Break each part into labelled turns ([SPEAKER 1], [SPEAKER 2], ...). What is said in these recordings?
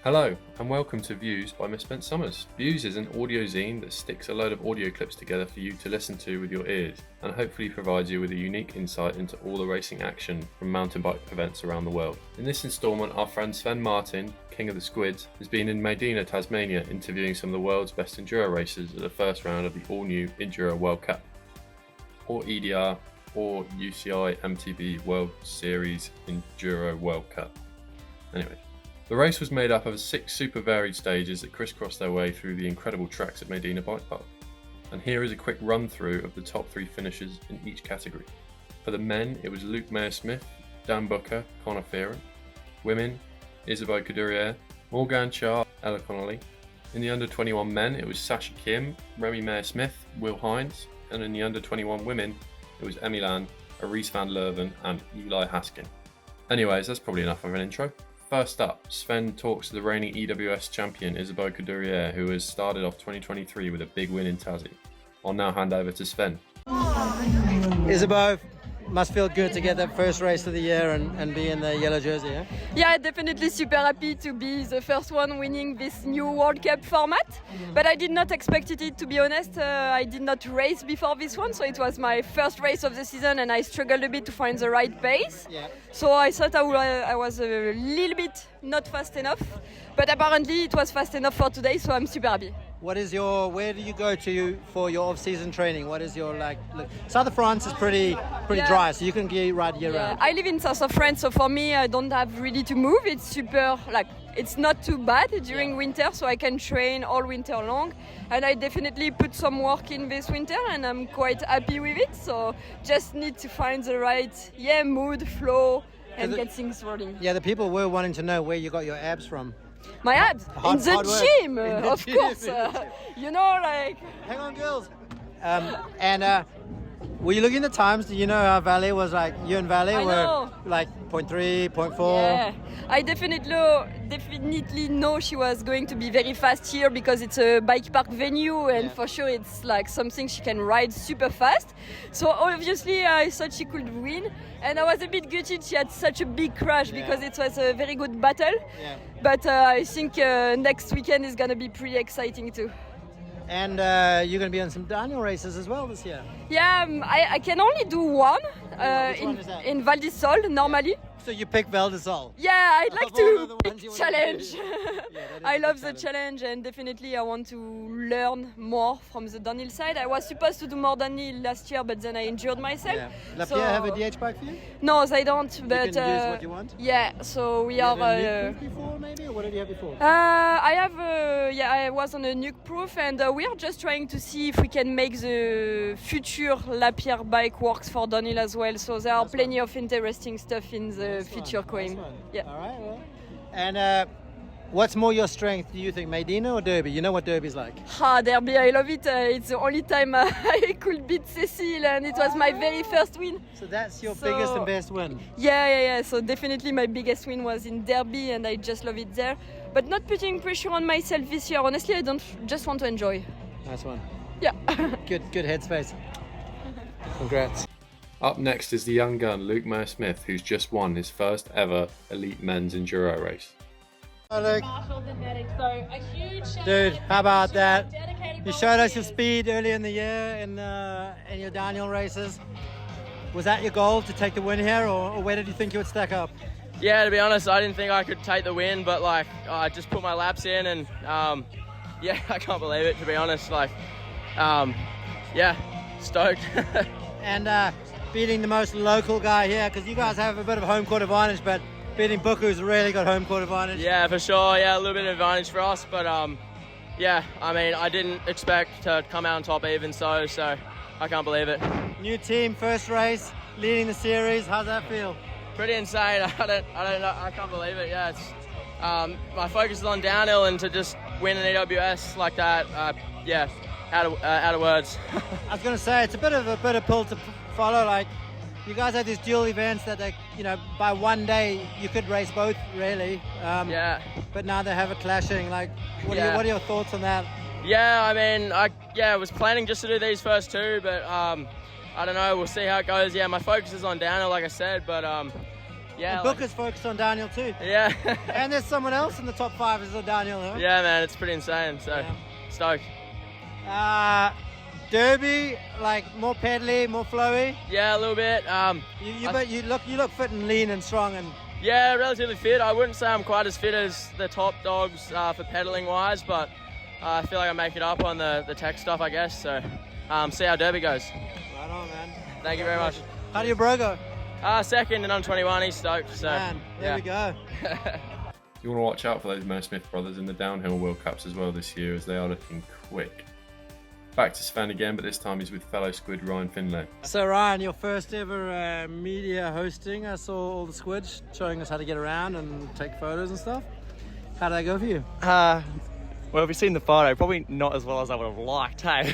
[SPEAKER 1] Hello and welcome to Views by Misspent Summers. Views is an audio zine that sticks a load of audio clips together for you to listen to with your ears and hopefully provides you with a unique insight into all the racing action from mountain bike events around the world. In this instalment, our friend Sven Martin, king of the Squids, has been in Maydena, Tasmania interviewing some of the world's best Enduro racers at the first round of the all-new Enduro World Cup, or EDR, or UCI MTB World Series Enduro World Cup. Anyway. The race was made up of 6 super varied stages that crisscrossed their way through the incredible tracks at Maydena Bike Park. And here is a quick run through of the top 3 finishers in each category. For the men, it was Meier-Smith, Dan Booker, Connor Fearon. Women, Isabeau Courdurier, Morgane, Charre, Conolly. In the under 21 men, it was Sasha Kim, Remy Meier-Smith, Will Hines. And in the under 21 women, it was Emmy Land, Arise van Leuven and Eli Haskin. Anyways, that's probably enough of an intro. First up, Sven talks to the reigning EWS champion Isabeau Courdurier, who has started off 2023 with a big win in Tassie. I'll now hand over to Sven.
[SPEAKER 2] Isabeau, must feel good to get that first race of the year and be in the yellow jersey, yeah?
[SPEAKER 3] Yeah, definitely super happy to be the first one winning this new World Cup format. But I did not expect it, to be honest. I did not race before this one, so it was my first race of the season and I struggled a bit to find the right pace. Yeah. So I thought I was a little bit not fast enough, but apparently it was fast enough for today, so I'm super happy.
[SPEAKER 2] Where do you go to for your off-season training? What is your look? South of France is pretty dry, so you can ride year round.
[SPEAKER 3] I live in south of France, so for me I don't have really to move. It's super, it's not too bad during winter, so I can train all winter long. And I definitely put some work in this winter and I'm quite happy with it. So just need to find the right mood, flow and get things rolling.
[SPEAKER 2] Yeah, the people were wanting to know where you got your abs from.
[SPEAKER 3] My abs? In the gym, of course. Hang
[SPEAKER 2] on, girls. Were you looking at the times? Do you know how Valley was like? You and Valley were like 0.3, 0.4?
[SPEAKER 3] Yeah, I definitely know she was going to be very fast here because it's a bike park venue and for sure it's like something she can ride super fast. So obviously I thought she could win and I was a bit gutted she had such a big crash because it was a very good battle. Yeah. But I think next weekend is going to be pretty exciting too.
[SPEAKER 2] And you're going to be on some downhill races as well this year?
[SPEAKER 3] Yeah, I can only do one in Val di Sol normally.
[SPEAKER 2] So you pick Val di Sol?
[SPEAKER 3] Yeah, I'd like to pick challenge. I love the challenge and definitely I want to learn more from the downhill side. I was supposed to do more downhill last year, but then I injured myself.
[SPEAKER 2] Yeah. Lapierre have a DH bike for you?
[SPEAKER 3] No, they don't. But
[SPEAKER 2] you can use what you want?
[SPEAKER 3] Yeah, so we are.
[SPEAKER 2] Nukeproof before maybe, or what did you have before?
[SPEAKER 3] I was on a Nukeproof, and we are just trying to see if we can make the future Lapierre bike works for downhill as well. So there are plenty of interesting stuff in the future coming. Yeah.
[SPEAKER 2] All right. Well. And what's more your strength, do you think, Maydena or Derby? You know what Derby's like?
[SPEAKER 3] Derby, I love it. It's the only time I could beat Cecile and it was my very first win.
[SPEAKER 2] So that's your biggest and best win?
[SPEAKER 3] Yeah. So definitely my biggest win was in Derby and I just love it there. But not putting pressure on myself this year. Honestly, I don't just want to enjoy.
[SPEAKER 2] Nice one.
[SPEAKER 3] Yeah.
[SPEAKER 2] Good headspace. Congrats.
[SPEAKER 1] Up next is the young gun Luke Meier-Smith, who's just won his first ever elite men's enduro race.
[SPEAKER 2] Hello, Luke. Dude, how about that? You showed us your speed earlier in the year in your downhill races. Was that your goal, to take the win here, or where did you think you would stack up?
[SPEAKER 4] Yeah, to be honest, I didn't think I could take the win, but I just put my laps in and I can't believe it, to be honest. Stoked.
[SPEAKER 2] And beating the most local guy here, because you guys have a bit of home court advantage, but beating Buku's really got home court advantage.
[SPEAKER 4] Yeah, for sure. Yeah, a little bit of advantage for us, but I didn't expect to come out on top even so I can't believe it.
[SPEAKER 2] New team, first race, leading the series. How's that feel?
[SPEAKER 4] Pretty insane. I don't know. I can't believe it. Yeah, it's my focus is on downhill and to just win an EWS like that. Out of words.
[SPEAKER 2] I was going to say it's a bit of a pill to follow. Like, you guys have these dual events that they, by one day you could race both really. But now they have it clashing. Like, what are your thoughts on that?
[SPEAKER 4] Yeah, I mean, I was planning just to do these first two, but I don't know. We'll see how it goes. Yeah, my focus is on downhill, like I said, but Yeah.
[SPEAKER 2] And Booker's focused on downhill too.
[SPEAKER 4] Yeah.
[SPEAKER 2] And there's someone else in the top 5 is a downhill, huh?
[SPEAKER 4] Yeah, man, it's pretty insane. So stoked.
[SPEAKER 2] Derby, like more pedally, more flowy.
[SPEAKER 4] Yeah, a little bit.
[SPEAKER 2] You look fit and lean and strong and.
[SPEAKER 4] Yeah, relatively fit. I wouldn't say I'm quite as fit as the top dogs for pedaling wise, but I feel like I make it up on the tech stuff, I guess. So see how Derby goes.
[SPEAKER 2] Right on, man.
[SPEAKER 4] Thank you very much.
[SPEAKER 2] How do your bro go?
[SPEAKER 4] Second and under 21, he's stoked. So
[SPEAKER 2] Man, there we go.
[SPEAKER 1] You want to watch out for those Meier-Smith brothers in the downhill World Cups as well this year, as they are looking quick. Back to Sven again, but this time he's with fellow squid Ryan Finlay.
[SPEAKER 2] So Ryan, your first ever media hosting. I saw all the squids showing us how to get around and take photos and stuff. How did that go for you?
[SPEAKER 5] Well, if you've seen the photo, probably not as well as I would have liked, hey?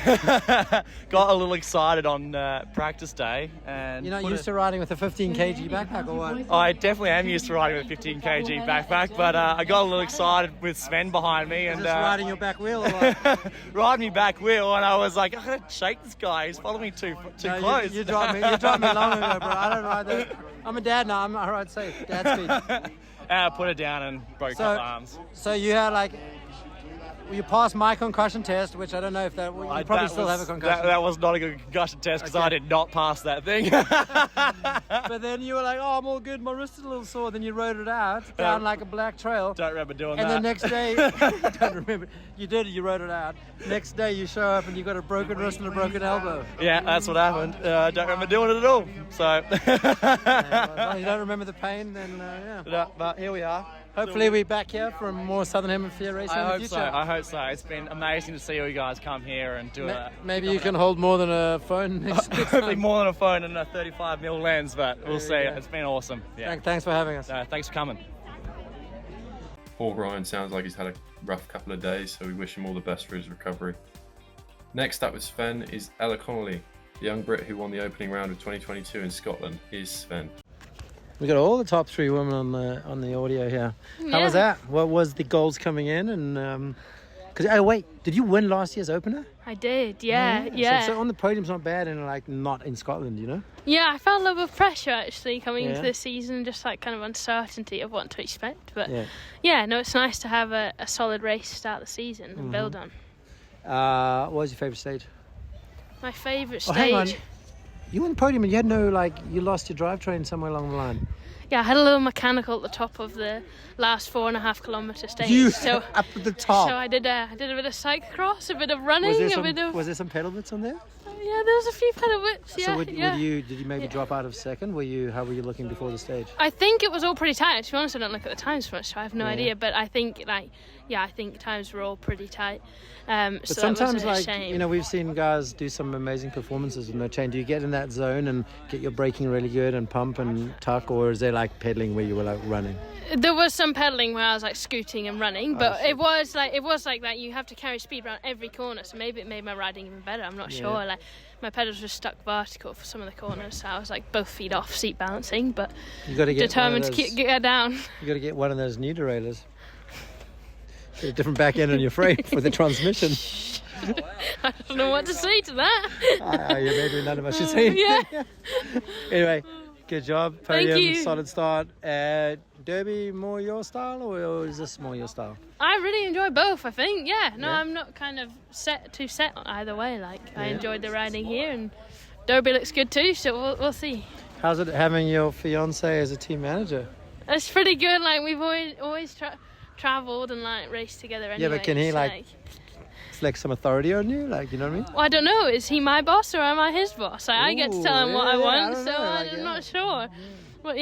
[SPEAKER 5] Got a little excited on practice day. And
[SPEAKER 2] you're not used to riding with a 15 kg backpack or what?
[SPEAKER 5] I definitely am used to riding with a 15 kg backpack, but I got a little excited with Sven behind me.
[SPEAKER 2] And
[SPEAKER 5] just
[SPEAKER 2] riding your back wheel or what?
[SPEAKER 5] Riding me back wheel, and I was like, I'm going to shake this guy. He's following me too close.
[SPEAKER 2] You dropped me long ago, bro. I don't ride that. I'm a dad now. I ride safe. Dad speed.
[SPEAKER 5] I put it down and broke up arms.
[SPEAKER 2] So you had like... You passed my concussion test, which I don't know if that... You probably still have a concussion.
[SPEAKER 5] That was not a good concussion test because I did not pass that thing.
[SPEAKER 2] But then you were like, oh, I'm all good. My wrist is a little sore. Then you rode it out down like a black trail.
[SPEAKER 5] Don't remember doing
[SPEAKER 2] that.
[SPEAKER 5] And
[SPEAKER 2] the next day... don't remember. You did it. You rode it out. Next day you show up and you got a broken wrist and a broken elbow.
[SPEAKER 5] Yeah, that's what happened. I don't remember doing it at all. So...
[SPEAKER 2] well, you don't remember the pain, then yeah.
[SPEAKER 5] No, but here we are.
[SPEAKER 2] Hopefully we're back here from more Southern Hemisphere racing in the future.
[SPEAKER 5] I hope so. It's been amazing to see you guys come here and do it.
[SPEAKER 2] Maybe you can hold more than a phone next
[SPEAKER 5] Hopefully more than a phone and a 35mm lens, but we'll see. It's been awesome. Yeah.
[SPEAKER 2] Thanks for having us.
[SPEAKER 5] Thanks for coming.
[SPEAKER 1] Poor Ryan sounds like he's had a rough couple of days, so we wish him all the best for his recovery. Next up with Sven is Ella Conolly, the young Brit who won the opening round of 2022 in Scotland. Here's Sven.
[SPEAKER 2] We got all the top 3 women on the audio here. How was that? What was the goals coming in? And did you win last year's opener?
[SPEAKER 6] I did, yeah.
[SPEAKER 2] So on the podium's not bad, and like not in Scotland, you know.
[SPEAKER 6] Yeah, I felt a little bit of pressure actually coming into this season, just like kind of uncertainty of what to expect. But it's nice to have a solid race to start the season and build on.
[SPEAKER 2] What was your favourite stage?
[SPEAKER 6] My favourite stage.
[SPEAKER 2] Hang on. You won the podium and you had you lost your drivetrain somewhere along the line.
[SPEAKER 6] Yeah, I had a little mechanical at the top of the last 4.5 kilometre stage.
[SPEAKER 2] So up at the top.
[SPEAKER 6] So I did a bit of cyclocross, a bit of running,
[SPEAKER 2] Was there some pedal bits on there?
[SPEAKER 6] Yeah, there was a few pedal bits.
[SPEAKER 2] So did you maybe drop out of second? How were you looking before the stage?
[SPEAKER 6] I think it was all pretty tight. To be honest, I don't look at the times much, so I have no idea. But I think I think times were all pretty tight.
[SPEAKER 2] But
[SPEAKER 6] so
[SPEAKER 2] sometimes,
[SPEAKER 6] that wasn't a shame.
[SPEAKER 2] We've seen guys do some amazing performances with no chain. Do you get in that zone and get your braking really good and pump and tuck, or is there like pedaling where you were like running?
[SPEAKER 6] There was some pedaling where I was like scooting and running, but it was like that. You have to carry speed around every corner, so maybe it made my riding even better. I'm not sure. Like my pedals were stuck vertical for some of the corners, so I was like both feet off, seat balancing, but
[SPEAKER 2] you gotta get
[SPEAKER 6] determined to get down.
[SPEAKER 2] You got to get one of those new derailleurs. Get a different back end on your frame for the transmission.
[SPEAKER 6] I don't know what to say to that.
[SPEAKER 2] Maybe none of us should say. Anyway, good job. Podium,
[SPEAKER 6] thank you.
[SPEAKER 2] Solid start. Derby more your style, or is this more your style?
[SPEAKER 6] I really enjoy both, I think. I'm not kind of set either way. I enjoyed the riding here, and Derby looks good too, so we'll see.
[SPEAKER 2] How's it having your fiance as a team manager?
[SPEAKER 6] It's pretty good. We've always travelled and raced together anyway.
[SPEAKER 2] Yeah, but can he flex some authority on you? You know what I mean?
[SPEAKER 6] Well, I don't know. Is he my boss or am I his boss? I get to tell him what I want, I'm not sure. But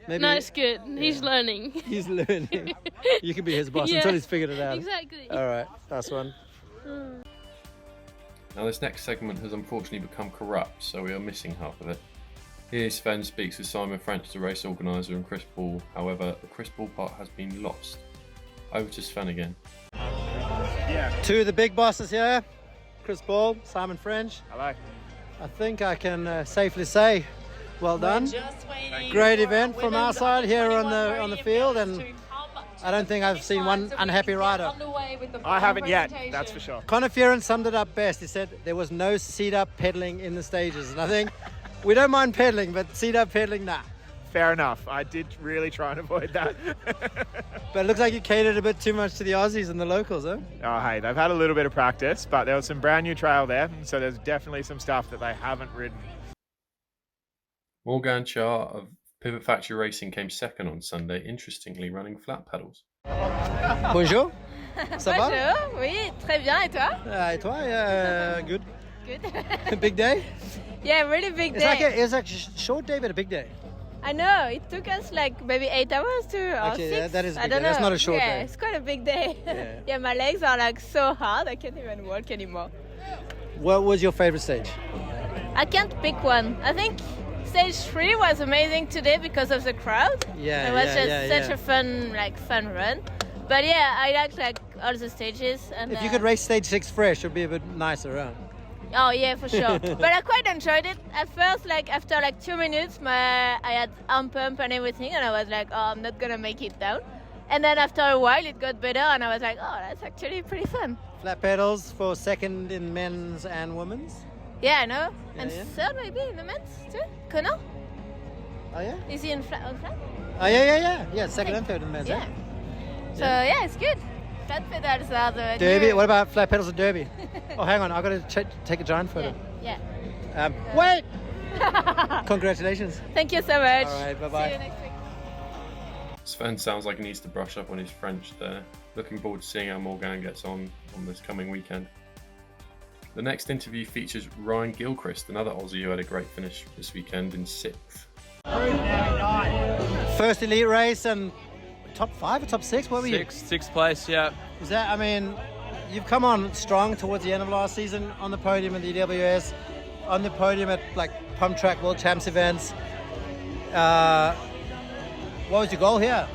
[SPEAKER 6] maybe it's good. He's learning.
[SPEAKER 2] He's learning. You can be his boss until he's figured it out.
[SPEAKER 6] Exactly.
[SPEAKER 2] All right, last one.
[SPEAKER 1] Now this next segment has unfortunately become corrupt, so we are missing half of it. Here Sven speaks with Simon French, the race organiser, and Chris Ball. However, the Chris Ball part has been lost. Over to Sven again.
[SPEAKER 2] Two of the big bosses here, Chris Ball, Simon French.
[SPEAKER 5] Hello.
[SPEAKER 2] I think I can safely say, well done. Great event from our side here on the field, and I don't think I've seen one unhappy rider.
[SPEAKER 5] I haven't yet, that's for sure.
[SPEAKER 2] Conor Fearon summed it up best. He said there was no seat-up pedaling in the stages, and I think we don't mind pedaling, but seat-up pedaling, nah.
[SPEAKER 7] fair enough. I did really try and avoid that.
[SPEAKER 2] But it looks like you catered a bit too much to the Aussies and the locals, huh?
[SPEAKER 7] Oh, hey, they've had a little bit of practice, but there was some brand new trail there, so there's definitely some stuff that they haven't ridden.
[SPEAKER 1] Morgane Charre of Pivot Factory Racing came second on Sunday, interestingly running flat pedals.
[SPEAKER 2] Bonjour. Ça va?
[SPEAKER 8] Bonjour, oui, très bien, et toi?
[SPEAKER 2] Et toi? Good.
[SPEAKER 8] Good.
[SPEAKER 2] Big day?
[SPEAKER 8] Yeah, really big day.
[SPEAKER 2] It's like a short day, but a big day.
[SPEAKER 8] I know, it took us like maybe 8 hours or 6.
[SPEAKER 2] That is a
[SPEAKER 8] I
[SPEAKER 2] big
[SPEAKER 8] don't
[SPEAKER 2] day.
[SPEAKER 8] know.
[SPEAKER 2] That's not a short
[SPEAKER 8] yeah,
[SPEAKER 2] day.
[SPEAKER 8] it's quite a big day.
[SPEAKER 2] Yeah.
[SPEAKER 8] Yeah, my legs are like so hard, I can't even walk anymore.
[SPEAKER 2] What was your favorite stage?
[SPEAKER 8] I can't pick one. I think stage 3 was amazing today because of the crowd.
[SPEAKER 2] Yeah,
[SPEAKER 8] it was
[SPEAKER 2] yeah,
[SPEAKER 8] just such a fun run. But yeah, I like all the stages. And
[SPEAKER 2] If you could race stage 6 fresh, it would be a bit nicer, huh?
[SPEAKER 8] Oh yeah, for sure. But I quite enjoyed it. At first, like after like 2 minutes, I had arm pump and everything, and I was like, oh, I'm not gonna make it down. And then after a while, it got better, and I was like, oh, that's actually pretty fun.
[SPEAKER 2] Flat pedals for second in men's and women's.
[SPEAKER 8] Yeah, I know.
[SPEAKER 2] Yeah,
[SPEAKER 8] and
[SPEAKER 2] yeah.
[SPEAKER 8] third maybe in the men's too. Conor?
[SPEAKER 2] Oh yeah.
[SPEAKER 8] Is he on flat?
[SPEAKER 2] Oh yeah. Second and third in men's.
[SPEAKER 8] Yeah. So yeah, it's good. Flat pedals are the
[SPEAKER 2] Derby.
[SPEAKER 8] new-
[SPEAKER 2] What about flat pedals and Derby? Oh, hang on. I've got to take a giant photo.
[SPEAKER 8] Yeah.
[SPEAKER 2] Wait. Congratulations.
[SPEAKER 8] Thank you so much.
[SPEAKER 2] All right. Bye-bye.
[SPEAKER 8] See you next week.
[SPEAKER 1] Sven sounds like he needs to brush up on his French there. Looking forward to seeing how Morgane gets on this coming weekend. The next interview features Ryan Gilchrist, another Aussie who had a great finish this weekend in 6th.
[SPEAKER 2] First elite race and top 5 or top 6? What were you?
[SPEAKER 5] Sixth place, yeah.
[SPEAKER 2] Is that? I mean, you've come on strong towards the end of last season on the podium at the EWS, on the podium at like Pump Track World Champs events. What was your goal here?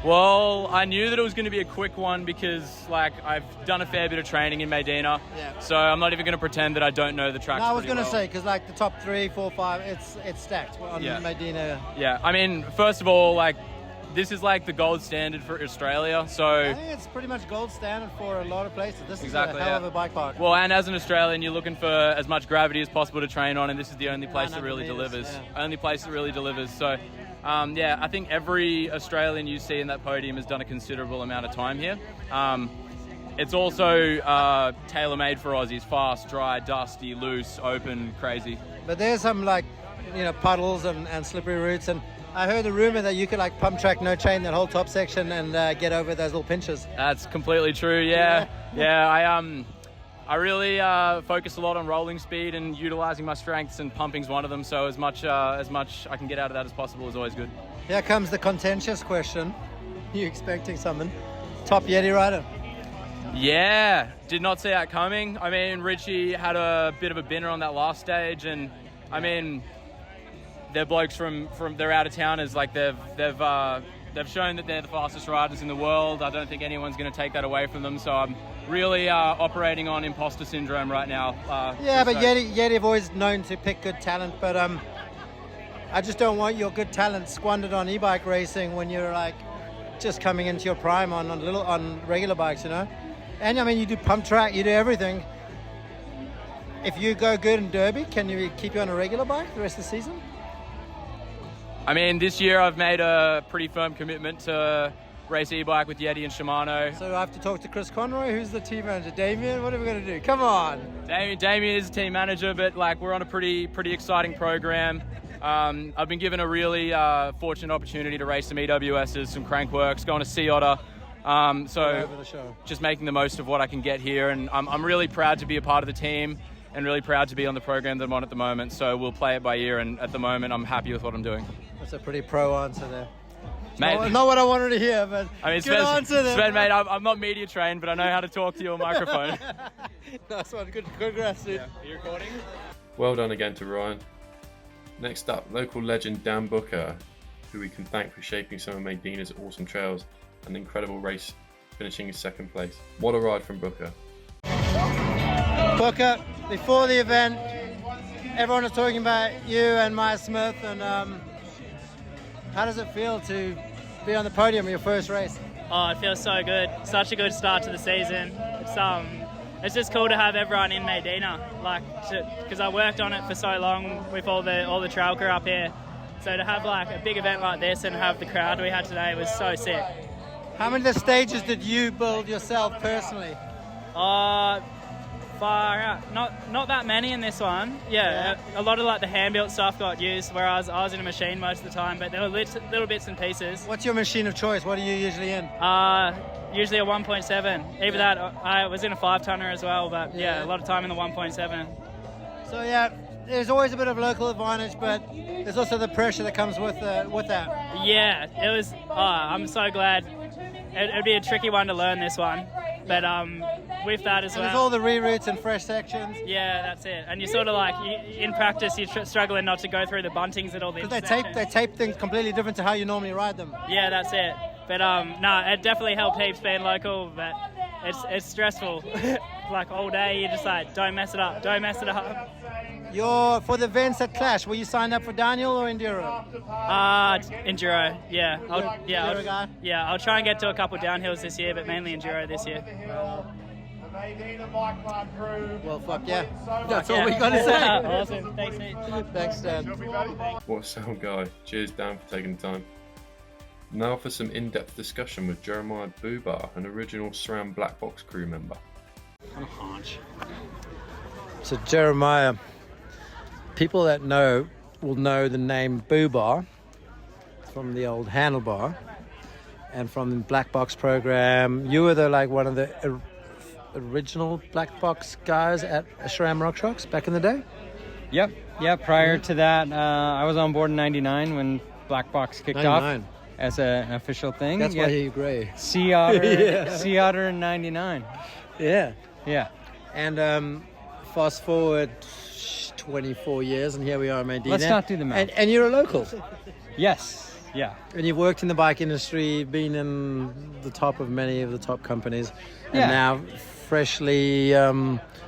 [SPEAKER 5] Well, I knew that it was going to be a quick one because, like, I've done a fair bit of training in Maydena, so I'm not even going to pretend that I don't know the tracks.
[SPEAKER 2] No, I was
[SPEAKER 5] going to
[SPEAKER 2] say because like the top 3, 4, 5, it's stacked on Maydena.
[SPEAKER 5] Yeah, I mean, first of all, like, this is like the gold standard for Australia, so
[SPEAKER 2] I think it's pretty much gold standard for a lot of places. This is a hell of a bike park.
[SPEAKER 5] Well, and as an Australian, you're looking for as much gravity as possible to train on, and this is the only place that really delivers. Only place that really delivers. So, I think every Australian you see in that podium has done a considerable amount of time here. It's also tailor-made for Aussies: fast, dry, dusty, loose, open, crazy.
[SPEAKER 2] But there's some puddles and slippery routes, and I heard the rumor that you could like pump track no chain that whole top section and get over those little pinches.
[SPEAKER 5] That's completely true. Yeah. I really focus a lot on rolling speed and utilizing my strengths, and pumping's one of them. So as much I can get out of that as possible is always good.
[SPEAKER 2] Here comes the contentious question. You expecting something? Top Yeti rider?
[SPEAKER 5] Yeah, did not see that coming. I mean, Richie had a bit of a binner on that last stage, and I mean, they're blokes from they're out of towners. Like they've shown that they're the fastest riders in the world. I don't think anyone's going to take that away from them. So I'm really operating on imposter syndrome right now.
[SPEAKER 2] But Yeti have always known to pick good talent, but I just don't want your good talent squandered on e-bike racing when you're like just coming into your prime on regular bikes, you know. And I mean, you do pump track, you do everything. If you go good in Derby, can you keep you on a regular bike the rest of the season?
[SPEAKER 5] I mean, this year I've made a pretty firm commitment to race e-bike with Yeti and Shimano.
[SPEAKER 2] So I have to talk to Chris Conroy, who's the team manager. Damien, what are we going to do? Come on.
[SPEAKER 5] Damien is the team manager, but like we're on a pretty exciting program. I've been given a really fortunate opportunity to race some EWSs, some crankworks, going to Sea Otter. So just making the most of what I can get here, and I'm really proud to be a part of the team and really proud to be on the program that I'm on at the moment. So we'll play it by ear, and at the moment I'm happy with what I'm doing.
[SPEAKER 2] That's a pretty pro answer there.
[SPEAKER 5] Mate,
[SPEAKER 2] not what I wanted to hear, but
[SPEAKER 5] I mean,
[SPEAKER 2] good answer there.
[SPEAKER 5] Sven, mate, I'm not media trained, but I know how to talk to your microphone.
[SPEAKER 2] Nice one. Good. Congrats, dude.
[SPEAKER 5] Yeah. Are you recording?
[SPEAKER 1] Well done again to Ryan. Next up, local legend Dan Booker, who we can thank for shaping some of Maydena's awesome trails. An incredible race, finishing in 2nd place. What a ride from Booker.
[SPEAKER 2] Booker, before the event, everyone was talking about you and Meier-Smith, and how does it feel to be on the podium in your first race?
[SPEAKER 9] Oh, it feels so good. Such a good start to the season. It's just cool to have everyone in Maydena, because I worked on it for so long with all the trail crew up here, So to have like a big event like this and have the crowd we had today was so sick.
[SPEAKER 2] How many of the stages did you build yourself personally?
[SPEAKER 9] Far out. Not that many in this one. Yeah, a lot of like the hand-built stuff got used, whereas I was in a machine most of the time, but there were little bits and pieces.
[SPEAKER 2] What's your machine of choice? What are you usually in?
[SPEAKER 9] Usually a 1.7. Either that, I was in a 5-tonner as well, but yeah, a lot of time in the 1.7.
[SPEAKER 2] So yeah, there's always a bit of local advantage, but there's also the pressure that comes with that.
[SPEAKER 9] Yeah, it was. I'm so glad. It'd be a tricky one to learn this one, but with that as well.
[SPEAKER 2] There's all the reroutes and fresh sections.
[SPEAKER 9] Yeah, that's it. And you sort of like in practice, you're struggling not to go through the buntings and all the.
[SPEAKER 2] Because they tape things completely different to how you normally ride them.
[SPEAKER 9] Yeah, that's it. But no, it definitely helped heaps being local, but it's stressful. Like all day, you're just like, don't mess it up.
[SPEAKER 2] For the events at Clash, were you signed up for downhill or Enduro?
[SPEAKER 9] Enduro, yeah. I'll try and get to a couple downhills this year, but mainly Enduro this year.
[SPEAKER 10] Maydena Bike Park crew.
[SPEAKER 2] Well, fuck yeah. That's all we got to say.
[SPEAKER 9] Awesome. Thanks, mate.
[SPEAKER 2] Thanks, Dan.
[SPEAKER 1] What a sound guy. Cheers, Dan, for taking the time. Now for some in-depth discussion with Jeremiah Boobar, an original SRAM Black Box crew member.
[SPEAKER 2] So Jeremiah, people that know will know the name Boobar from the old handlebar and from the Black Box program. You were one of the original Black Box guys at SRAM Rock Trucks back in the day?
[SPEAKER 11] Yep. Prior to that, I was on board in 99 when Black Box kicked
[SPEAKER 2] 99.
[SPEAKER 11] off as an official thing.
[SPEAKER 2] That's why you're grey.
[SPEAKER 11] Sea Otter in 99.
[SPEAKER 2] Yeah.
[SPEAKER 11] Yeah.
[SPEAKER 2] And fast forward 24 years, and here we are in Maydena.
[SPEAKER 11] Let's not do the math.
[SPEAKER 2] And you're a local.
[SPEAKER 11] Yes. Yeah.
[SPEAKER 2] And you've worked in the bike industry, been in the top of many of the top companies, and now freshly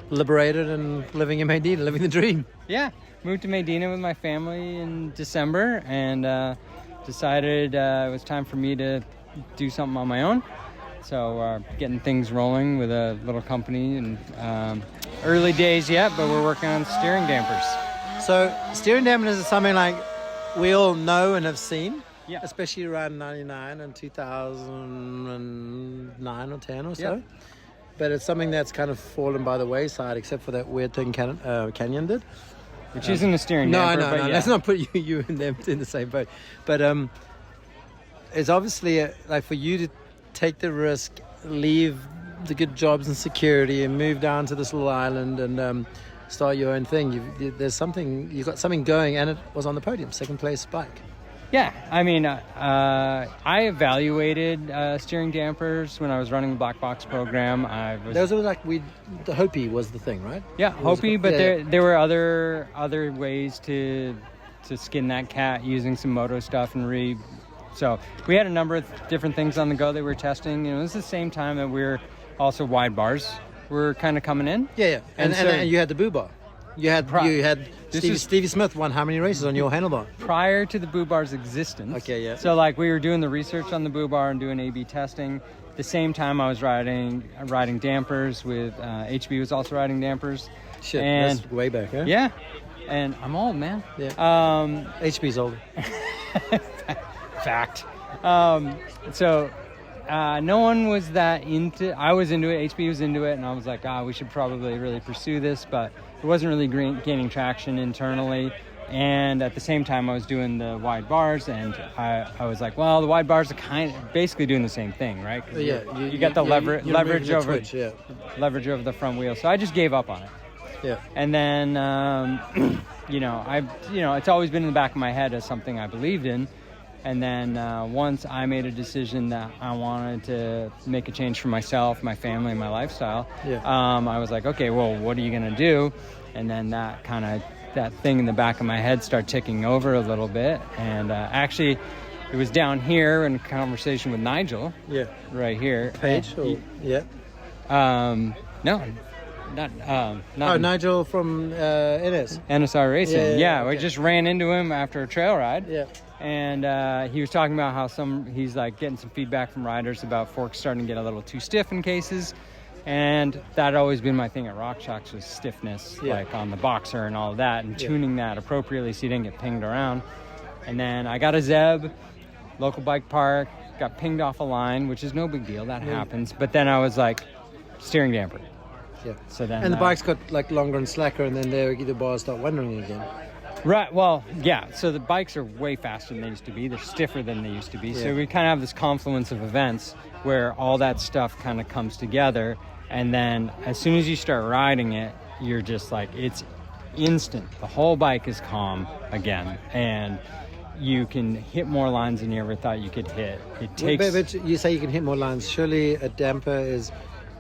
[SPEAKER 2] liberated and living in Maydena, living the dream.
[SPEAKER 11] Yeah. Moved to Maydena with my family in December and decided it was time for me to do something on my own. So getting things rolling with a little company and early days yet, but we're working on steering dampers.
[SPEAKER 2] So steering dampers is something like we all know and have seen, especially around 99 and 2009 or 10 or so.
[SPEAKER 11] Yeah.
[SPEAKER 2] But it's something that's kind of fallen by the wayside, except for that weird thing Canyon did.
[SPEAKER 11] Which isn't a steering damper.
[SPEAKER 2] No.
[SPEAKER 11] Yeah.
[SPEAKER 2] Let's not put you and them in the same boat. But it's obviously like for you to take the risk, leave the good jobs and security, and move down to this little island and start your own thing. You've got something going, and it was on the podium, second place bike.
[SPEAKER 11] Yeah, I mean, I evaluated steering dampers when I was running the Black Box program.
[SPEAKER 2] Those were the Hopi was the thing, right?
[SPEAKER 11] Yeah, Hopi, but there were other ways to skin that cat using some moto stuff and So we had a number of different things on the go that we were testing. It was the same time that we were also wide bars were kind of coming in.
[SPEAKER 2] Yeah. And you had the Boobar. You had Stevie Smith won how many races on your handlebar?
[SPEAKER 11] Prior to the Boobar's existence.
[SPEAKER 2] Okay, yeah.
[SPEAKER 11] So we were doing the research on the Boobar and doing A/B testing. At the same time I was riding dampers with HB was also riding dampers.
[SPEAKER 2] Shit,
[SPEAKER 11] and
[SPEAKER 2] that's way back, huh?
[SPEAKER 11] Yeah. And I'm old, man.
[SPEAKER 2] Yeah. HB's older.
[SPEAKER 11] Fact. So no one was that into. I was into it. HB was into it, and I was like, we should probably really pursue this, but it wasn't really gaining traction internally. And at the same time, I was doing the wide bars, and I was like, well, the wide bars are basically doing the same thing, right? You got the leverage over leverage over the front wheel. So I just gave up on it.
[SPEAKER 2] Yeah.
[SPEAKER 11] And then it's always been in the back of my head as something I believed in. And then once I made a decision that I wanted to make a change for myself, my family, and my lifestyle, I was like, okay, well, what are you going to do? And then that thing in the back of my head started ticking over a little bit. And actually, it was down here in a conversation with Nigel.
[SPEAKER 2] Yeah.
[SPEAKER 11] Right here.
[SPEAKER 2] Page? Yeah.
[SPEAKER 11] No. Not
[SPEAKER 2] Nigel from
[SPEAKER 11] NSR Racing.
[SPEAKER 2] Yeah,
[SPEAKER 11] we just ran into him after a trail ride.
[SPEAKER 2] Yeah.
[SPEAKER 11] And he was talking about how he's getting some feedback from riders about forks starting to get a little too stiff in cases. And that had always been my thing at Rock Shocks was stiffness, on the boxer and all of that, and tuning that appropriately so you didn't get pinged around. And then I got a Zeb, local bike park, got pinged off a line, which is no big deal. That happens. But then I was like, steering damper.
[SPEAKER 2] Yeah.
[SPEAKER 11] So then,
[SPEAKER 2] and the bike's got like longer and slacker, and then the bars start wandering again.
[SPEAKER 11] Right. Well, yeah. So the bikes are way faster than they used to be. They're stiffer than they used to be. So we kind of have this confluence of events where all that stuff kind of comes together. And then as soon as you start riding it, you're just like, it's instant. The whole bike is calm again. And you can hit more lines than you ever thought you could hit. It takes...
[SPEAKER 2] But you say you can hit more lines. Surely a damper is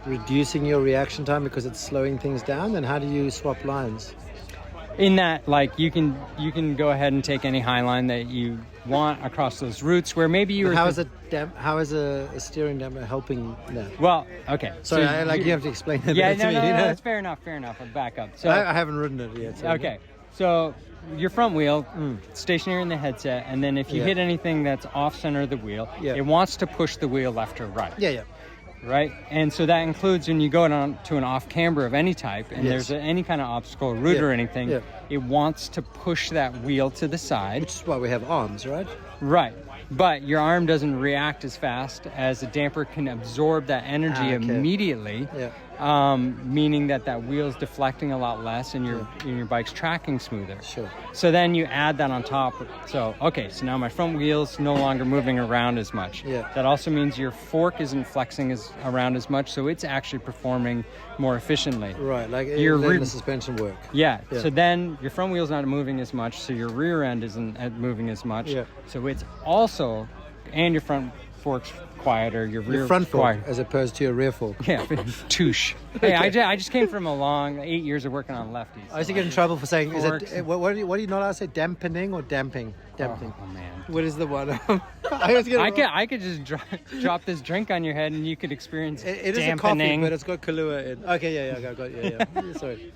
[SPEAKER 2] reducing your reaction time because it's slowing things down. And how do you swap lines?
[SPEAKER 11] In that, like, you can go ahead and take any high line that you want across those routes where maybe you were...
[SPEAKER 2] How is a steering damper helping that?
[SPEAKER 11] Well, okay.
[SPEAKER 2] Sorry, you have to explain that.
[SPEAKER 11] Yeah,
[SPEAKER 2] to me,
[SPEAKER 11] that's fair enough. I'll back up. So
[SPEAKER 2] I haven't ridden it yet. So
[SPEAKER 11] okay. So your front wheel, stationary in the headset, and then if you hit anything that's off-center of the wheel, it wants to push the wheel left or right.
[SPEAKER 2] Yeah.
[SPEAKER 11] Right? And so that includes when you go on to an off-camber of any type, and there's any kind of obstacle, route or anything, it wants to push that wheel to the side.
[SPEAKER 2] Which is why we have arms, right?
[SPEAKER 11] Right. But your arm doesn't react as fast as the damper can absorb that energy immediately, meaning that wheel's deflecting a lot less and your bike's tracking smoother.
[SPEAKER 2] Sure.
[SPEAKER 11] So then you add that on top. So now my front wheel's no longer moving around as much.
[SPEAKER 2] Yeah.
[SPEAKER 11] That also means your fork isn't flexing around as much, so it's actually performing more efficiently.
[SPEAKER 2] Right, like letting the suspension work.
[SPEAKER 11] Yeah. So then your front wheel's not moving as much, so your rear end isn't moving as much.
[SPEAKER 2] Yeah.
[SPEAKER 11] So it's also, and your front fork's quieter, your rear
[SPEAKER 2] front fork
[SPEAKER 11] quieter.
[SPEAKER 2] as opposed to your rear fork.
[SPEAKER 11] Yeah, touche. Hey, I just came from a long 8 years of working on lefties.
[SPEAKER 2] I used to get in trouble for saying, what do you not allowed to say, dampening or damping? Damping.
[SPEAKER 11] Oh man.
[SPEAKER 2] What is the one?
[SPEAKER 11] I could just drop this drink on your head and you could experience
[SPEAKER 2] it is a coffee, but it's got Kahlua in. Okay, I got it. Yeah. Sorry.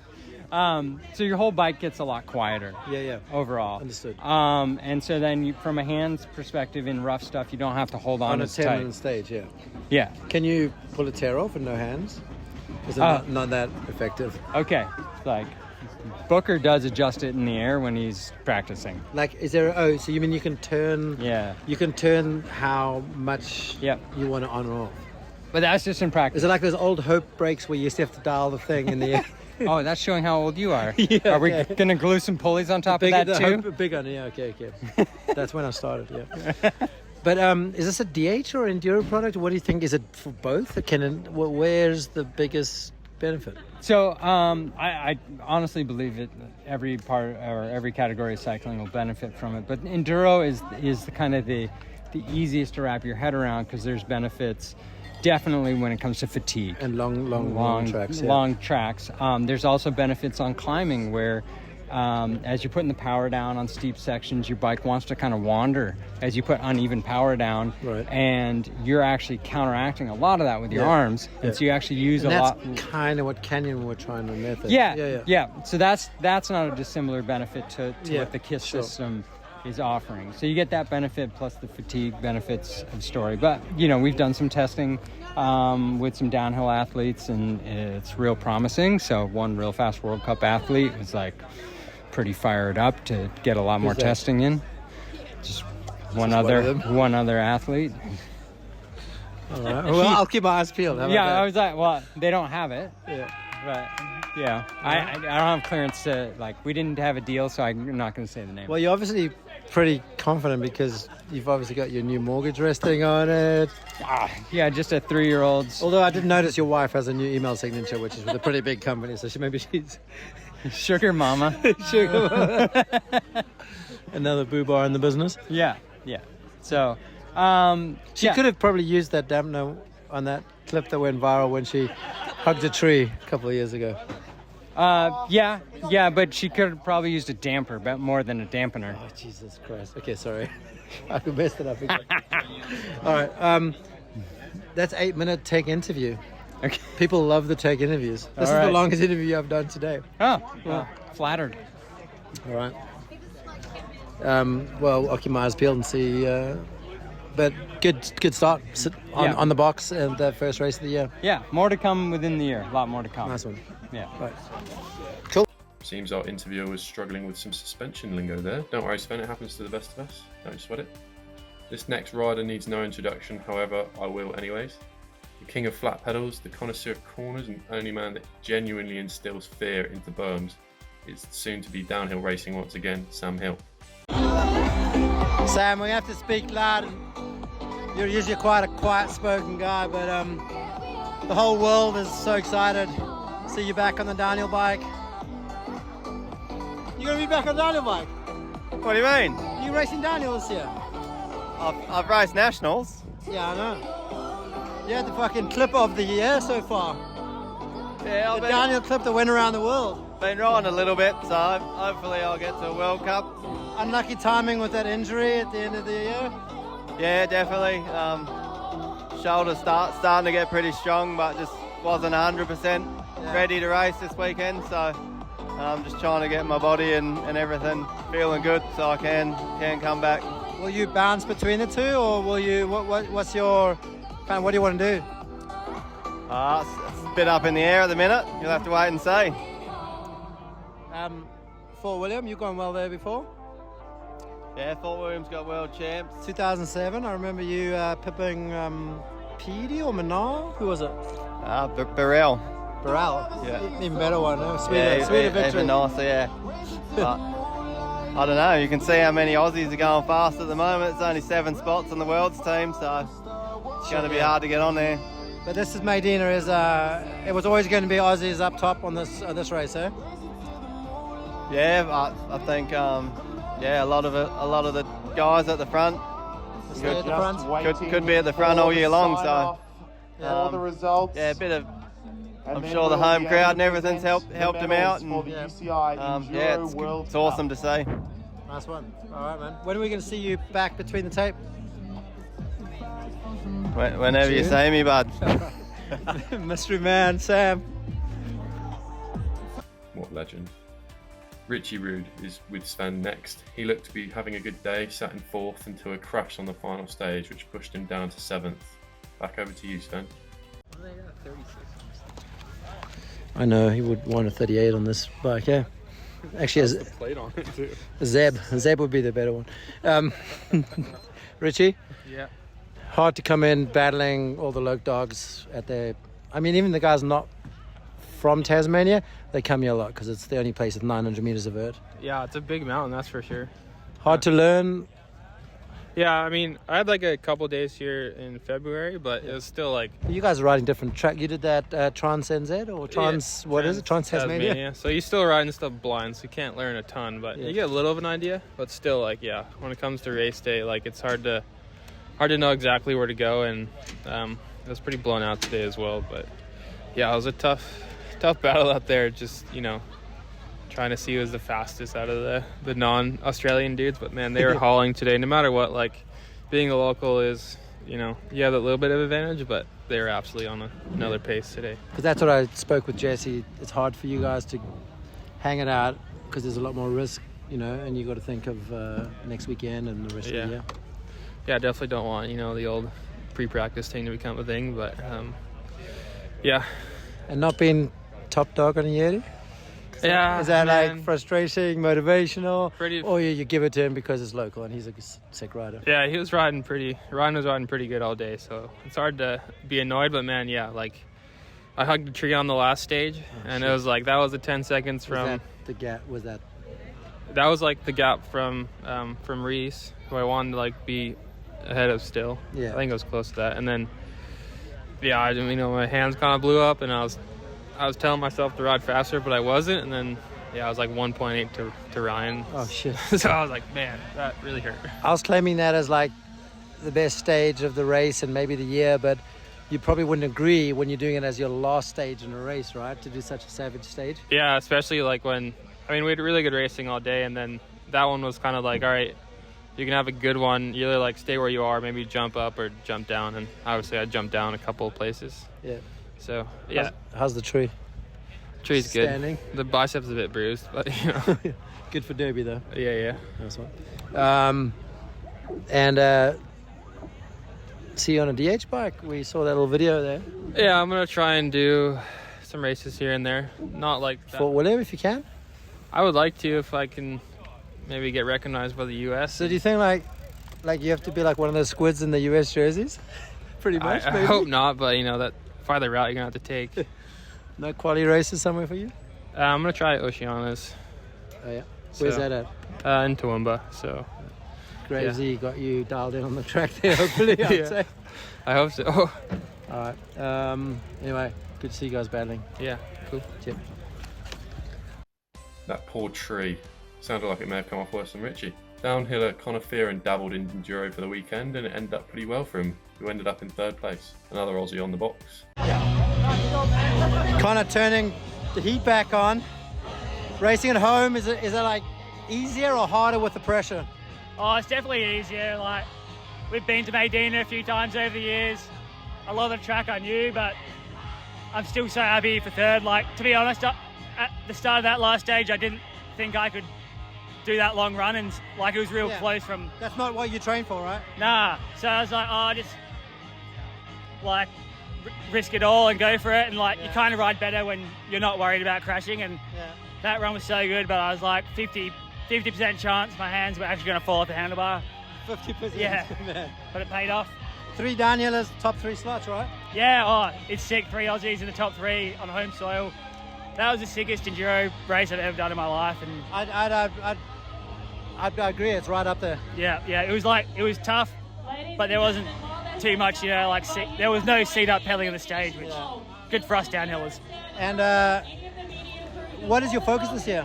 [SPEAKER 11] So your whole bike gets a lot quieter.
[SPEAKER 2] Yeah.
[SPEAKER 11] Overall.
[SPEAKER 2] Understood.
[SPEAKER 11] And so then from a hands perspective in rough stuff, you don't have to hold on as tight.
[SPEAKER 2] On a 10-minute stage, yeah.
[SPEAKER 11] Yeah.
[SPEAKER 2] Can you pull a tear off with no hands? Is it not that effective?
[SPEAKER 11] Okay. Like, Booker does adjust it in the air when he's practicing.
[SPEAKER 2] Like, is there... so you mean you can turn...
[SPEAKER 11] Yeah.
[SPEAKER 2] You can turn how much you want to on or off?
[SPEAKER 11] But that's just in practice.
[SPEAKER 2] Is it like those old Hope brakes where you used to have to dial the thing in the air?
[SPEAKER 11] Oh, that's showing how old you are.
[SPEAKER 2] Yeah,
[SPEAKER 11] are we going to glue some pulleys on top of that too?
[SPEAKER 2] Big one, yeah, okay. That's when I started, yeah. But is this a DH or Enduro product? What do you think? Is it for both? Where's the biggest benefit?
[SPEAKER 11] So I honestly believe that every part or every category of cycling will benefit from it. But Enduro is the kind of the easiest to wrap your head around because there's benefits definitely when it comes to fatigue.
[SPEAKER 2] And long tracks. Yeah.
[SPEAKER 11] Long tracks. There's also benefits on climbing where as you're putting the power down on steep sections, your bike wants to kind of wander as you put uneven power down.
[SPEAKER 2] Right.
[SPEAKER 11] And you're actually counteracting a lot of that with your arms. And so you actually use lot.
[SPEAKER 2] That's kind of what Canyon were trying to method.
[SPEAKER 11] Yeah. So that's not a dissimilar benefit to what the KISS system is offering. So you get that benefit plus the fatigue benefits of Story. But, we've done some testing with some downhill athletes and it's real promising. So one real fast World Cup athlete was like pretty fired up to get a lot more testing in. Just one other athlete.
[SPEAKER 2] All right. Well, I'll keep my eyes peeled.
[SPEAKER 11] I was like, well, they don't have it.
[SPEAKER 2] Yeah.
[SPEAKER 11] But yeah, I don't have clearance to, we didn't have a deal, so I'm not going to say the name.
[SPEAKER 2] Well, you're obviously pretty confident because you've obviously got your new mortgage resting on it.
[SPEAKER 11] Yeah, just a 3-year-old's.
[SPEAKER 2] Although I did notice your wife has a new email signature, which is with a pretty big company, so she's
[SPEAKER 11] Sugar Mama.
[SPEAKER 2] Sugar Mama. Another Boobar in the business.
[SPEAKER 11] Yeah. So,
[SPEAKER 2] she could have probably used that dampener on that clip that went viral when she hugged a tree a couple of years ago.
[SPEAKER 11] Yeah, but she could have probably used a damper, but more than a dampener.
[SPEAKER 2] Oh, Jesus Christ. Okay, sorry. I messed it up again. All right. That's 8-minute tech interview.
[SPEAKER 11] Okay.
[SPEAKER 2] People love the tech interviews. This is the longest interview I've done today.
[SPEAKER 11] Oh, well, flattered.
[SPEAKER 2] All right. Well, I'll keep my eyes peeled and see. But good start on the box and the first race of the year.
[SPEAKER 11] Yeah, more to come within the year. A lot more to come.
[SPEAKER 2] Nice one.
[SPEAKER 11] Yeah.
[SPEAKER 2] Right. Cool.
[SPEAKER 1] Seems our interviewer was struggling with some suspension lingo there. Don't worry, Sven, it happens to the best of us. Don't sweat it. This next rider needs no introduction, however, I will anyways. The king of flat pedals, the connoisseur of corners, and only man that genuinely instills fear into berms. It's soon to be downhill racing once again, Sam Hill.
[SPEAKER 2] Sam, we have to speak loud. You're usually quite a quiet-spoken guy, but the whole world is so excited to see you back on the downhill bike. You're going to be back on the downhill bike?
[SPEAKER 12] What do you mean?
[SPEAKER 2] Are you racing downhill this year?
[SPEAKER 12] I've raced nationals.
[SPEAKER 2] Yeah, I know. You had the fucking clip of the year so far.
[SPEAKER 12] Yeah,
[SPEAKER 2] the downhill clip that went around the world.
[SPEAKER 12] Been riding a little bit, so hopefully I'll get to a World Cup.
[SPEAKER 2] Unlucky timing with that injury at the end of the year.
[SPEAKER 12] Yeah, definitely. Shoulder starting to get pretty strong, but just wasn't 100% ready to race this weekend. So I'm just trying to get my body and everything feeling good, so I can come back.
[SPEAKER 2] Will you bounce between the two, or will you? What's your kind of, what do you want to do?
[SPEAKER 12] It's a bit up in the air at the minute. You'll have to wait and see.
[SPEAKER 2] Fort William, you've gone well there before?
[SPEAKER 12] Yeah, Fort William's got world champs.
[SPEAKER 2] 2007, I remember you pipping Petey or Menard? Who was it?
[SPEAKER 12] Burrell.
[SPEAKER 2] Burrell?
[SPEAKER 12] Yeah.
[SPEAKER 2] Even better one, sweeter victory.
[SPEAKER 12] Even nicer, yeah. But, I don't know, you can see how many Aussies are going fast at the moment. It's only 7 spots on the world's team, so it's going to be hard to get on there.
[SPEAKER 2] But this is Maydena, it was always going to be Aussies up top on this race, eh?
[SPEAKER 12] Yeah, I think a lot of the guys at the front could be at the front all year long. So
[SPEAKER 10] all the results.
[SPEAKER 12] Yeah, a bit of. I'm sure the home crowd and everything's helped them out, and it's awesome to see.
[SPEAKER 2] Nice one. All right, man. When are we going to see you back between the tape?
[SPEAKER 12] Whenever you see me, bud.
[SPEAKER 2] Mystery man, Sam.
[SPEAKER 1] What legend. Richie Rude is with Sven next. He looked to be having a good day, sat in 4th until a crash on the final stage, which pushed him down to 7th. Back over to you, Sven.
[SPEAKER 2] I know, he would want a 38 on this bike, yeah. Actually, has
[SPEAKER 13] plate on it too.
[SPEAKER 2] Zeb would be the better one. Richie?
[SPEAKER 13] Yeah.
[SPEAKER 2] Hard to come in battling all the local dogs at their... I mean, even the guys not from Tasmania, they come here a lot because it's the only place with 900 meters of vert.
[SPEAKER 13] Yeah, it's a big mountain, that's for sure.
[SPEAKER 2] Hard to learn.
[SPEAKER 13] Yeah, I mean, I had like a couple days here in February, but it was still like...
[SPEAKER 2] You guys are riding different track. You did that Trans NZ or Trans... what is it? Trans Tasmania?
[SPEAKER 13] So you're still riding stuff blind, so you can't learn a ton, but you get a little of an idea. But still, like, yeah, when it comes to race day, like, it's hard to know exactly where to go, and it was pretty blown out today as well. But yeah, it was a tough battle out there. Just, trying to see who was the fastest out of the non-Australian dudes. But man, they were hauling today. No matter what, like, being a local is, you have a little bit of advantage, but they were absolutely on another pace today.
[SPEAKER 2] Because that's what I spoke with Jesse. It's hard for you guys to hang it out because there's a lot more risk, and you got to think of next weekend and the rest of the year.
[SPEAKER 13] Yeah, I definitely don't want, the old pre-practice thing to become a thing, but yeah.
[SPEAKER 2] And not being top dog on a Yeti? Is that like frustrating, motivational, or you give it to him because it's local and he's a sick rider?
[SPEAKER 13] Yeah, Ryan was riding pretty good all day, so it's hard to be annoyed, but man, yeah, like I hugged a tree on the last stage, and it was like, that was the 10 seconds from...
[SPEAKER 2] Was that the gap? Was that...
[SPEAKER 13] That was like the gap from Reese, who I wanted to like be ahead of still. Yeah. I think it was close to that. And then, my hands kind of blew up, and I was telling myself to ride faster, but I wasn't. And then, I was like 1.8 to Ryan.
[SPEAKER 2] Oh, shit.
[SPEAKER 13] So I was like, man, that really hurt.
[SPEAKER 2] I was claiming that as like the best stage of the race and maybe the year, but you probably wouldn't agree when you're doing it as your last stage in a race, right? To do such a savage stage.
[SPEAKER 13] Yeah, especially like when, we had really good racing all day, and then that one was kind of like, all right, you can have a good one. You either like stay where you are, maybe jump up or jump down. And obviously I jumped down a couple of places. Yeah. So, yeah.
[SPEAKER 2] How's the tree?
[SPEAKER 13] Tree's good.
[SPEAKER 2] Standing?
[SPEAKER 13] The bicep's a bit bruised, but,
[SPEAKER 2] Good for derby, though.
[SPEAKER 13] Yeah.
[SPEAKER 2] Nice one. And see you on a DH bike. We saw that little video there.
[SPEAKER 13] Yeah, I'm going to try and do some races here and there. Not like that.
[SPEAKER 2] Fort William, if you can.
[SPEAKER 13] I would like to if I can maybe get recognized by the U.S.
[SPEAKER 2] So do you think like you have to be like one of those squids in the U.S. jerseys? Pretty much,
[SPEAKER 13] I hope not, but that farther route you're going to have to take.
[SPEAKER 2] No quali races somewhere for you?
[SPEAKER 13] I'm going to try Oceanas.
[SPEAKER 2] Oh, yeah. Where's that at?
[SPEAKER 13] In Toowoomba, so...
[SPEAKER 2] Gravesy got you dialed in on the track there, hopefully, I'd say.
[SPEAKER 13] I hope so.
[SPEAKER 2] All right. Anyway, good to see you guys battling.
[SPEAKER 13] Yeah, cool.
[SPEAKER 2] Yep.
[SPEAKER 1] That poor tree. Sounded like it may have come off worse than Richie. Downhiller Fearon dabbled in Enduro for the weekend and it ended up pretty well for him, who ended up in 3rd place. Another Aussie on the box.
[SPEAKER 2] Connor turning the heat back on. Racing at home, is it like easier or harder with the pressure?
[SPEAKER 9] Oh, it's definitely easier. Like, we've been to Maydena a few times over the years. A lot of the track I knew, but I'm still so happy for 3rd. Like, to be honest, at the start of that last stage, I didn't think I could do that long run, and like it was real close from...
[SPEAKER 2] That's not what you train for, right?
[SPEAKER 9] Nah. So I was like, just like risk it all and go for it, and like you kind of ride better when you're not worried about crashing, and that run was so good, but I was like 50% chance my hands were actually going to fall off the handlebar.
[SPEAKER 2] 50%?
[SPEAKER 9] Yeah.
[SPEAKER 2] Man.
[SPEAKER 9] But it paid off.
[SPEAKER 2] 3 downhillers, top 3 slots, right?
[SPEAKER 9] Yeah, it's sick. 3 Aussies in the top 3 on home soil. That was the sickest enduro race I've ever done in my life, and I'd agree. It's right up there. Yeah. It was tough, but there wasn't too much, there was no seat up pedaling on the stage, which good for us downhillers.
[SPEAKER 2] And what is your focus this year?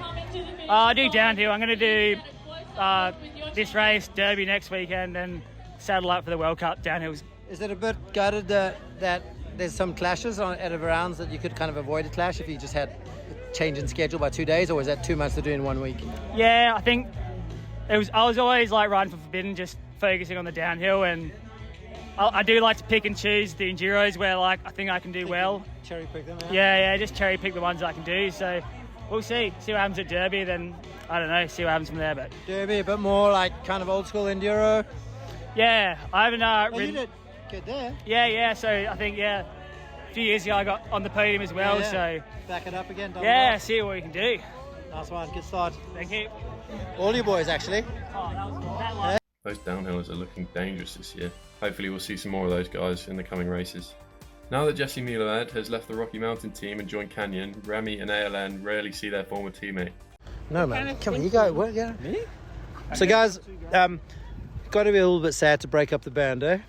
[SPEAKER 9] I do downhill. I'm going to do this race, Derby next weekend, and saddle up for the World Cup downhills.
[SPEAKER 2] Is it a bit gutted that there's some clashes out of rounds that you could kind of avoid a clash if you just had a change in schedule by 2 days, or was that too much to do in 1 week?
[SPEAKER 9] Yeah, I think I was always like riding for Forbidden, just focusing on the downhill, and I do like to pick and choose the enduros where I think I can do well.
[SPEAKER 2] Cherry pick them out?
[SPEAKER 9] Yeah, just cherry pick the ones I can do. So we'll see what happens at Derby, then I don't know, see what happens from there. But
[SPEAKER 2] Derby, a bit more like kind of old school enduro?
[SPEAKER 9] Yeah, I haven't ridden.
[SPEAKER 2] You did good there.
[SPEAKER 9] Yeah, so I think, a few years ago I got on the podium as well, so...
[SPEAKER 2] Back it up again,
[SPEAKER 9] see what we can do.
[SPEAKER 2] Nice one, good start.
[SPEAKER 9] Thank you.
[SPEAKER 2] All you boys, actually.
[SPEAKER 1] Those downhillers are looking dangerous this year. Hopefully we'll see some more of those guys in the coming races. Now that Jesse Melamed has left the Rocky Mountain team and joined Canyon, Remy and ALN rarely see their former teammate.
[SPEAKER 2] No, man. Come on, you go. What? Yeah. Me? So, guys, got to be a little bit sad to break up the band, eh?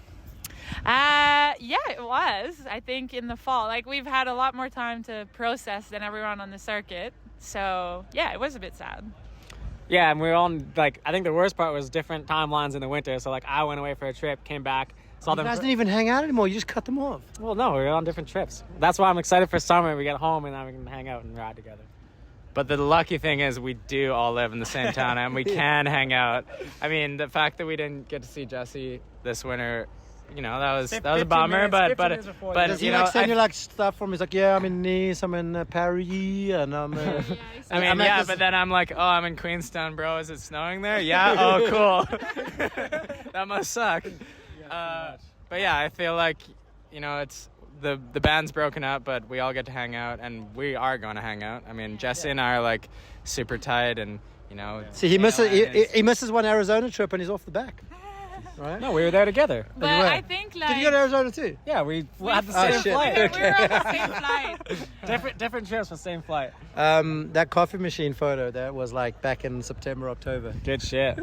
[SPEAKER 14] Yeah, it was. I think in the fall, we've had a lot more time to process than everyone on the circuit. So, yeah, it was a bit sad.
[SPEAKER 15] Yeah, and we were on, I think the worst part was different timelines in the winter. So, I went away for a trip, came back, saw them.
[SPEAKER 2] You guys didn't even hang out anymore. You just cut them off.
[SPEAKER 15] Well, no, we were on different trips. That's why I'm excited for summer. We get home and now we can hang out and ride together.
[SPEAKER 16] But the lucky thing is we do all live in the same town and we can hang out. I mean, the fact that we didn't get to see Jesse this winter, that was a bummer. But
[SPEAKER 2] does he send you stuff from? He's like, yeah, I'm in Nice, I'm in Paris, and I'm.
[SPEAKER 16] But then I'm like, oh, I'm in Queenstown, bro. Is it snowing there? Yeah. Oh, cool. That must suck. But yeah, I feel like, it's. The band's broken up, but we all get to hang out, and we are going to hang out. I mean, Jesse and I are super tight, and
[SPEAKER 2] See, he misses one Arizona trip, and he's off the back. Right?
[SPEAKER 15] No, we were there together.
[SPEAKER 14] But I think
[SPEAKER 2] did you go to Arizona too?
[SPEAKER 15] Yeah, we had the same flight.
[SPEAKER 14] We were on the same flight.
[SPEAKER 15] different trips, but same flight.
[SPEAKER 2] That coffee machine photo that was back in September, October.
[SPEAKER 15] Good shit.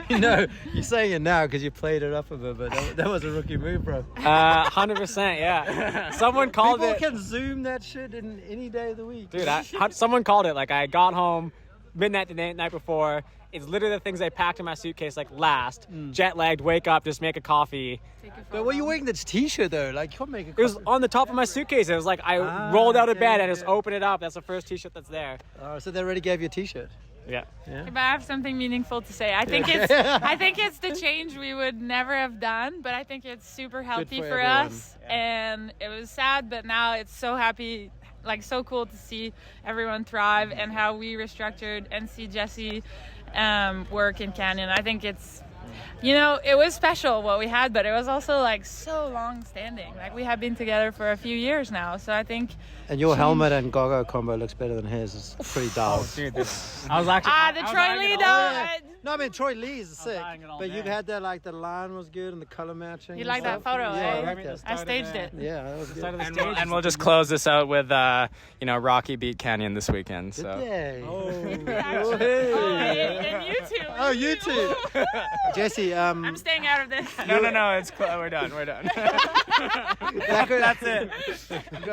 [SPEAKER 2] You're saying it now because you played it up a bit, but that was a rookie move, bro.
[SPEAKER 15] 100%, yeah. Someone called
[SPEAKER 2] People
[SPEAKER 15] it.
[SPEAKER 2] People can zoom that shit in any day of the week.
[SPEAKER 15] Dude, someone called it. I got home midnight the night before. It's literally the things I packed in my suitcase last. Jet lagged, wake up, just make a coffee.
[SPEAKER 2] But what are you wearing this t-shirt though? You can't make a coffee.
[SPEAKER 15] It was on the top of my suitcase. It was I rolled out of bed and just opened it up. That's the first t-shirt that's there.
[SPEAKER 2] So they already gave you a t-shirt.
[SPEAKER 15] Yeah.
[SPEAKER 14] But I have something meaningful to say. I think it's the change we would never have done, but I think it's super healthy for us. Yeah. And it was sad, but now it's so happy. So cool to see everyone thrive and how we restructured and see Jesse work in Canyon. I think it's You know, it was special what we had, but it was also like so long standing. Like we have been together for a few years now, so I think.
[SPEAKER 2] And your helmet and goggles combo looks better than his. It's pretty dull.
[SPEAKER 15] Dude, I was actually.
[SPEAKER 14] The Troy Lee though.
[SPEAKER 2] No, I mean Troy Lee is sick, but you had that like the line was good and the color matching.
[SPEAKER 14] You like that photo?
[SPEAKER 2] Yeah,
[SPEAKER 14] eh?
[SPEAKER 2] I like that.
[SPEAKER 14] I staged it.
[SPEAKER 2] Yeah, that was good.
[SPEAKER 16] And we'll just close this out with, Rocky beat Canyon this weekend. So.
[SPEAKER 2] Yay.
[SPEAKER 14] And you too.
[SPEAKER 2] Oh, you too. Jesse,
[SPEAKER 14] I'm staying out of this.
[SPEAKER 16] No, it's we're done.
[SPEAKER 2] That's it.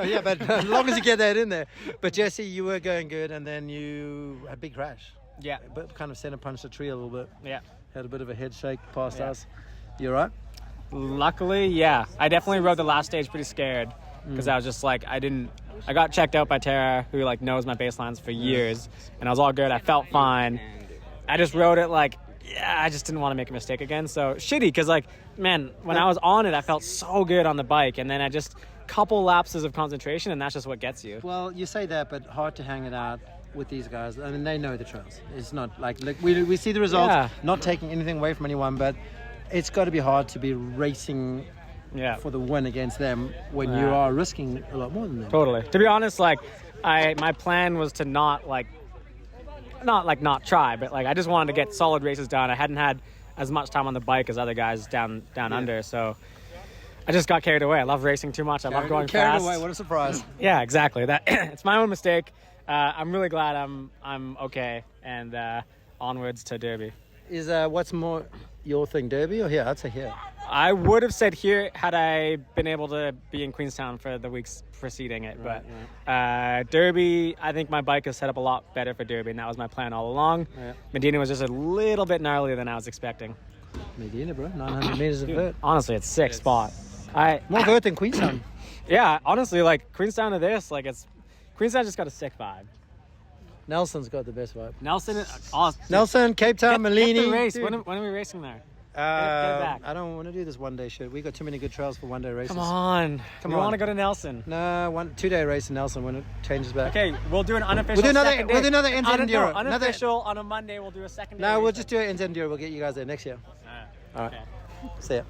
[SPEAKER 2] Yeah, but as long as you get that in there. But Jesse, you were going good, and then you had a big crash.
[SPEAKER 15] Yeah.
[SPEAKER 2] But kind of center punched the tree a little bit.
[SPEAKER 15] Yeah.
[SPEAKER 2] Had a bit of a head shake past us. You all right?
[SPEAKER 15] Luckily, yeah. I definitely rode the last stage pretty scared because I was just like, I got checked out by Tara, who like knows my baselines for years, and I was all good. I felt fine. I just rode it like, I just didn't want to make a mistake again. So shitty because like, man, when I was on it, I felt so good on the bike, and then I just couple lapses of concentration, and that's just what gets you.
[SPEAKER 2] Well, you say that, but hard to hang it out with these guys. I mean, they know the trails. It's not like we see the results, not taking anything away from anyone, but it's got to be hard to be racing for the win against them when you are risking a lot more than them.
[SPEAKER 15] Totally. To be honest, like my plan was to not try, but like I just wanted to get solid races done. I hadn't had as much time on the bike as other guys down under, so I just got carried away. I love racing too much. I love going
[SPEAKER 2] carried
[SPEAKER 15] fast.
[SPEAKER 2] Away. What a surprise!
[SPEAKER 15] Yeah, exactly. That it's my own mistake. I'm really glad I'm okay, and onwards to Derby.
[SPEAKER 2] Is what's more your thing, Derby or here? I'd say here.
[SPEAKER 15] I would have said here had I been able to be in Queenstown for the weeks preceding it, but Derby, I think my bike is set up a lot better for Derby, and that was my plan all along.
[SPEAKER 2] Yeah.
[SPEAKER 15] Maydena was just a little bit gnarlier than I was expecting.
[SPEAKER 2] Maydena, bro, 900 meters of vert.
[SPEAKER 15] Honestly, it's sick spot.
[SPEAKER 2] More vert than Queenstown.
[SPEAKER 15] Yeah, honestly, like Queenstown to this, like Queenstown just got a sick vibe.
[SPEAKER 2] Nelson's got the best vibe.
[SPEAKER 15] Nelson,
[SPEAKER 2] Cape Town, Malini.
[SPEAKER 15] Get the race. When are we racing there? Get back.
[SPEAKER 2] I don't want to do this one-day shit. We got too many good trails for one-day races.
[SPEAKER 15] Come on. We want to go to Nelson.
[SPEAKER 2] No, 2-day race in Nelson when it changes back.
[SPEAKER 15] Okay, we'll do an unofficial.
[SPEAKER 2] We'll do another NZ Enduro.
[SPEAKER 15] Unofficial on a Monday. We'll do a second.
[SPEAKER 2] No, we'll just do it NZ Enduro. We'll get you guys there next year. All right. See ya.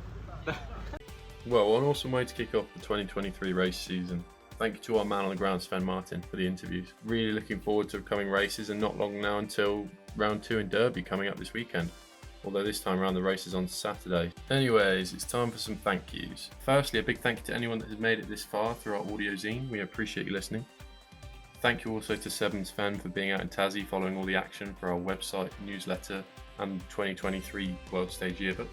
[SPEAKER 1] Well, an awesome way to kick off the 2023 race season. Thank you to our man on the ground, Sven Martin, for the interviews. Really looking forward to upcoming races, and not long now until round 2 in Derby coming up this weekend. Although this time around the race is on Saturday. Anyways, it's time for some thank yous. Firstly, a big thank you to anyone that has made it this far through our audio zine. We appreciate you listening. Thank you also to Seb and Sven for being out in Tassie following all the action for our website, newsletter and 2023 World Stage Yearbook.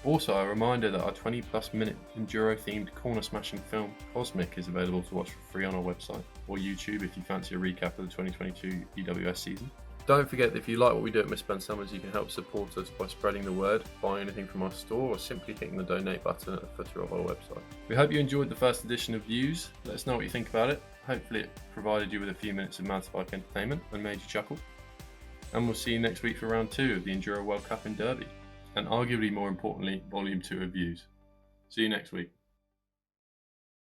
[SPEAKER 1] Also, a reminder that our 20+ minute Enduro themed corner smashing film Cosmic is available to watch for free on our website or YouTube if you fancy a recap of the 2022 EWS season. Don't forget that if you like what we do at Misspent Summers, you can help support us by spreading the word, buying anything from our store, or simply hitting the donate button at the footer of our website. We hope you enjoyed the first edition of Views. Let us know what you think about it. Hopefully it provided you with a few minutes of mountain bike entertainment and made you chuckle. And we'll see you next week for round 2 of the Enduro World Cup in Derby. And arguably more importantly, volume 2 of Views. See you next week.